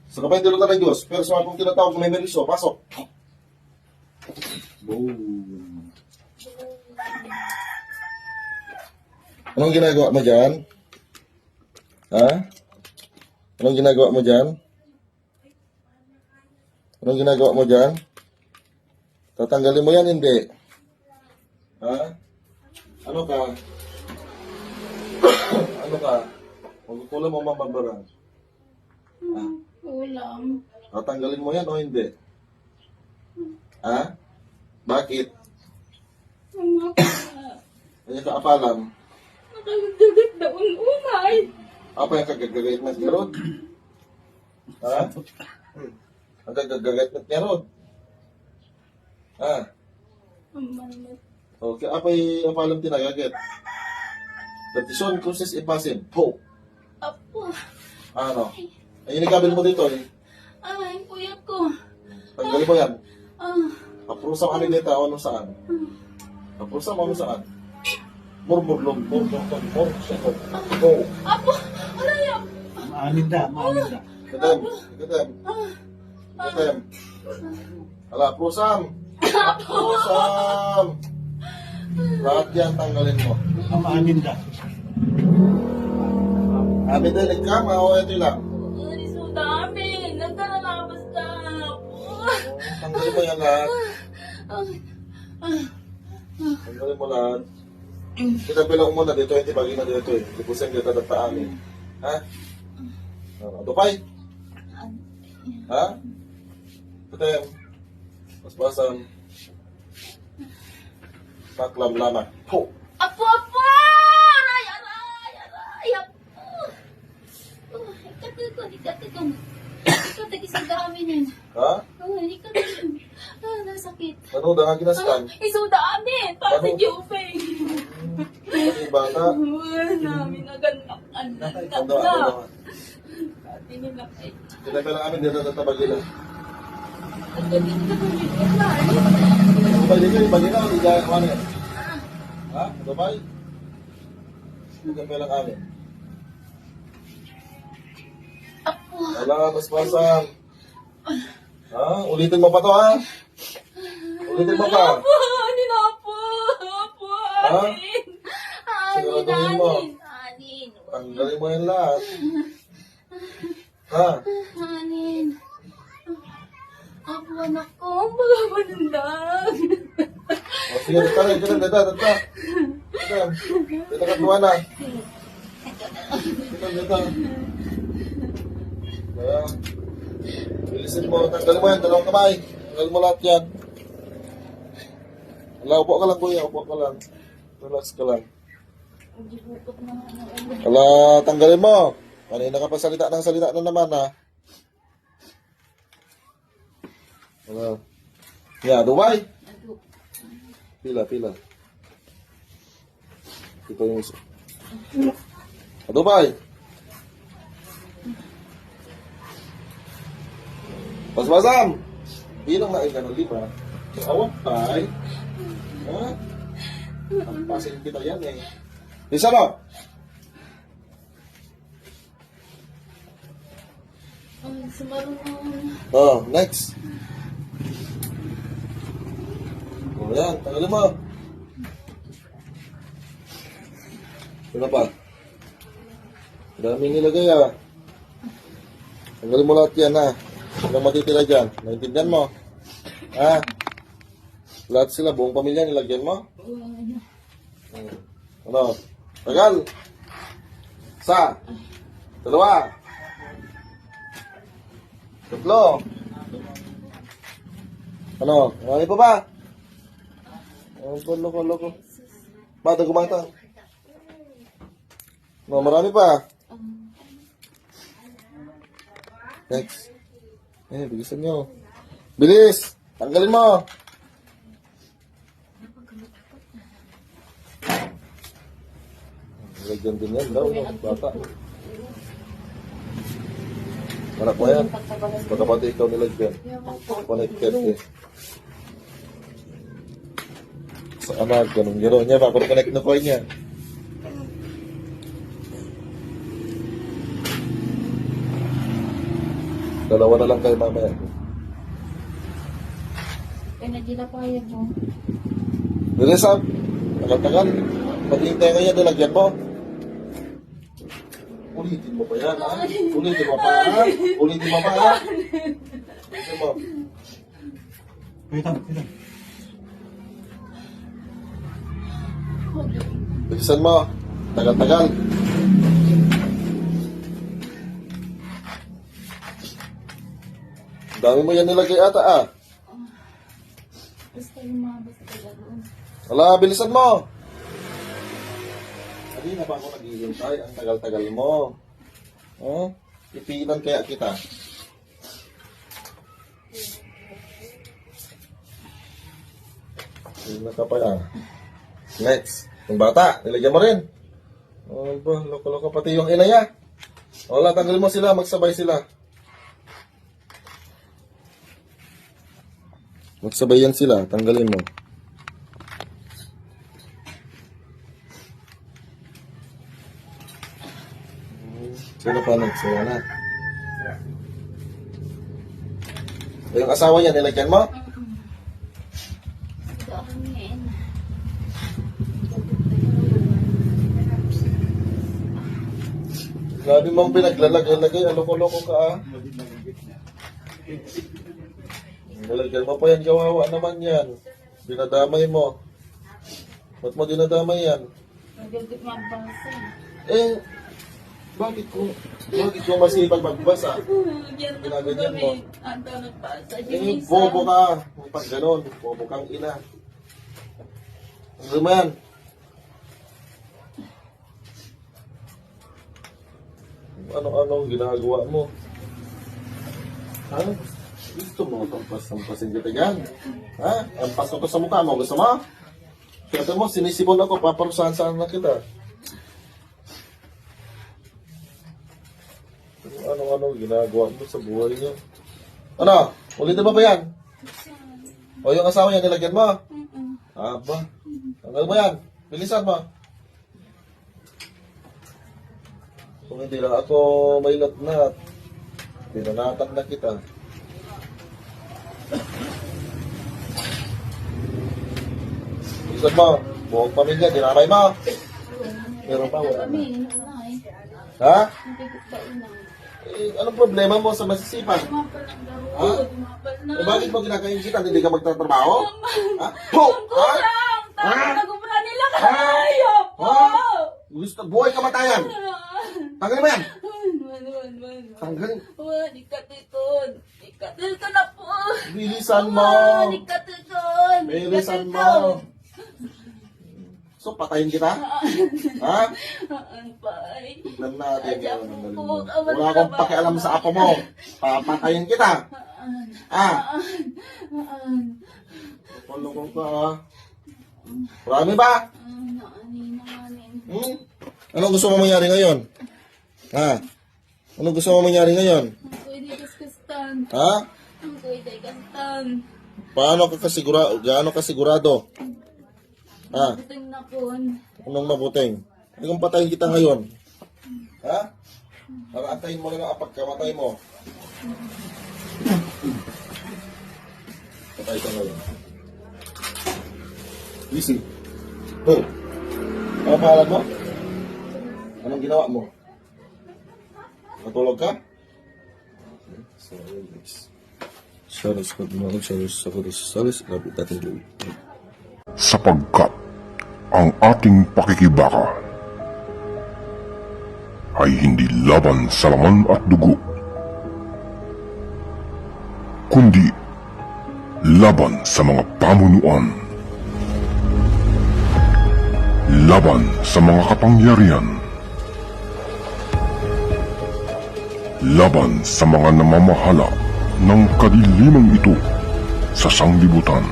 Sa kapay dilo ng Diyos, pero sa mga kong tinatawag na may meriso, pasok. Boom. Anong ginagawa mo dyan? Ha? Anong ginagawa mo dyan? Anong ginagawa mo dyan? Tatanggalin mo yan, hindi? Ha? Ano ka? Ano ka? Magkukulam mo mamambarang. Ha? Ulam. Tatanggalin mo yan o hindi? Ha? Bakit? Mga Kanya ka apalam. nakagdagat na ununay. Apa yang kagagagayat na tiarod? Ha? Ang kagagagayat na tiarod? Ha? Amanat. Okay, apa yung apalam tinagagat? Petison khusus ipasin. Po. Apo. Ano? Ay, inikabil mo dito eh. Ay, kuya ko. Tanggalin mo yan. Ah. Aprusa mo ano dito, ano saan? Aprusa mo ano saan? Murmurlong, murmurlong, syakot. Po. Apo. Aray, apo. Maaninda. Katem, katem. Katem. Ala, prusam. Prusam. Lahat yan, tanggalin mo. Maaninda. Abi din, ka, o ito lang. Ay, so dami. Nagkalalabas na. Apo. Tanggalin mo yan lahat. Ay. Tanggalin mo lahat. Kita bilang muna dito, hindi bagi na dito eh. Ipusin dito at paamin. Ha? Dupay? Ha? Katem. Paspasan. Maklam lama. Po. Apo, apo! Aray, aray, aray, apo! Oh, ikatagong. Ikatag isang dami nun. Ha? Oh, ikatag. Ah, nasakit. Ano da nga ginastan? Iso dami! Para si Jopeng. Pati yung bata. Namin naganak. Anak Ano, na. ano, Pati nila kay. kita bilang amin dito at tabagila. At galing ka kami. Dupay din kayo, bagila, hindi kaya kung ano yan. Ha? Dupay? Kita bilang amin. Apo. Wala, paspasan. Ha? Ulitin mo pa to, ha? Ulitin mo pa. Apo! Anin apo! Apo! Ha? Anin! Siguraduhin mo. Anin! Tanggalin mo yan lahat. Ha? Anin! Apo, anak ko, magamanandang. O sige, dito rin, dito, dito, dito. Dito, dito ka tuwa na. Dito, dito. Kaya, bilisin mo, tanggalin mo yan, dalawang kamay. Tanggalin mo lahat yan. Wala, upo ka lang kuya, upo ka lang. Relax ka lang. Wala, tanggalin mo. Kanina ka pa salita ng salita na naman ha. Wala. Yeah, Dubai. Pila, pila. Ito yung isa. Dubai. Pas-pasam. Bilang na ikan lima. Awak tay. Ha? Pasin kita yan eh. Bisa mo? Ay, sumarunong. Oh, next. Oh, yan. Tanggalin mo. Ano pa? Daming nilagay ah. Tanggalin mo lahat yan ha. Walang matitira dyan. Naintindihan mo? Ha? Lahat sila, buong pamilya nilagyan mo? Ano? Tagal. Isa. Dalawa. Tatlo. Ano? Marami pa ba? Loko. Bata gumata. No, marami pa. Next. Bilisan nyo. Bilis! Tanggalin mo! Lagyan din yan daw, no? Bata. Anak mo yan. Baka pati ikaw nilagyan. Connected eh. Sa anak, ganun niya. Baka connect na coin niya. Dalawa na lang kayo mamaya. Pinagilapayag mo. Teresa, tagal-tagal. Maghihintay ngayon, nilagyan mo. Ulitin mo pa yan, ha? Ulitin mo pa, ha? Ulitin mo pa, ha? Ulitin mo. Wait lang, wait lang. Bilisan mo. Tagal-tagal. Dami mo yan nilagay ata, ah. Basta yung mga basta ganoon. Wala, bilisan mo. Kanina pa ako naghihintay. Ang tagal-tagal mo. Oh, ipilan kaya kita. Hindi ka pa yan. Next. Yung bata, nilagyan mo rin. Oh, ba, loko-loko pati yung inaya. Wala, tanggalin mo sila, magsabay sila. Magsabayan sila, tanggalin mo. Sino pa next? Wala na. Yung asawa niya, nilagyan mo? Ito ako ngayon. Grabe mong pinaglalagay, aloko-loko ka ah. Nilagyan mo pa yan, kawawa naman yan. Dinadamay mo. Ba't mo dinadamay yan? Nagagit magbasa. Eh, bakit ko masipag magbasa? Yan na po Ginaganyan mo. kami. Ang nagpasa. Eh, bobo ka. Pag ganon, bobo kang ina. Ano mo yan? Ano-ano ginagawa mo? Ha? Gusto mo tampas-tampasin kita yan? Ha? Ampas ko sa mukha mo. Gusto mo? Kaya mo, sinisipon ako. Paparusahan-saan na kita. Ano-ano ginagawa mo sa buhay niyo? Ano? Ulitin mo ba yan? O yung asawa niya nilagyan mo? Aba. Tanggal mo yan. Bilisan mo. Kung hindi lang ako may latnat, pinanatan na kita. Bilisan mo. Buong pamilya, dinamay mo. Meron pa, wala na. Kami, nanay. Ha? Nagigit ba inang? Eh, anong problema mo sa masisipan? Tumapal ng Ha? garo. Tumapal na. Eh, bakit mo ginagayin kita? Hindi ka magtatrabaho? Ha? Ho! Ha? Ang Ha? nagumra nila kayo po! Ha? Gusto, buhay kamatayan. Tanggalin mo yan. Tanggalin. Ikatiton. Ikatiton na po. Bilisan mo. Ikatiton. Bilisan mo. So, patayin kita? Ha? Pay. Tignan natin. Ayan po. Wala akong pakialam sa apo mo. Papatayin kita. Ah. Palukong ka, ha? Marami ba? Hmm? Anong gusto mo mangyari ngayon? Ha? Anong gusto mo mangyari ngayon? Ang pwede kaskastan. Ha? Ang pwede kastan. Gaano ka sigurado? Ha? Buting na po. Anong mabuting? Ay kung patayin kita ngayon. Ha? Para antayin mo lang ang pagkamatay mo. Patay ka ngayon. Easy. Oh. Ano pangalan mo? Anong ginawa mo? Natulog ka? Salas ko dinawag, salas, lapit natin gawin. Sapagkat ang ating pakikibaka ay hindi laban sa laman at dugo, kundi laban sa mga pamunuan, laban sa mga kapangyarihan, laban sa mga namamahala ng kadilimang ito sa sanglibutan.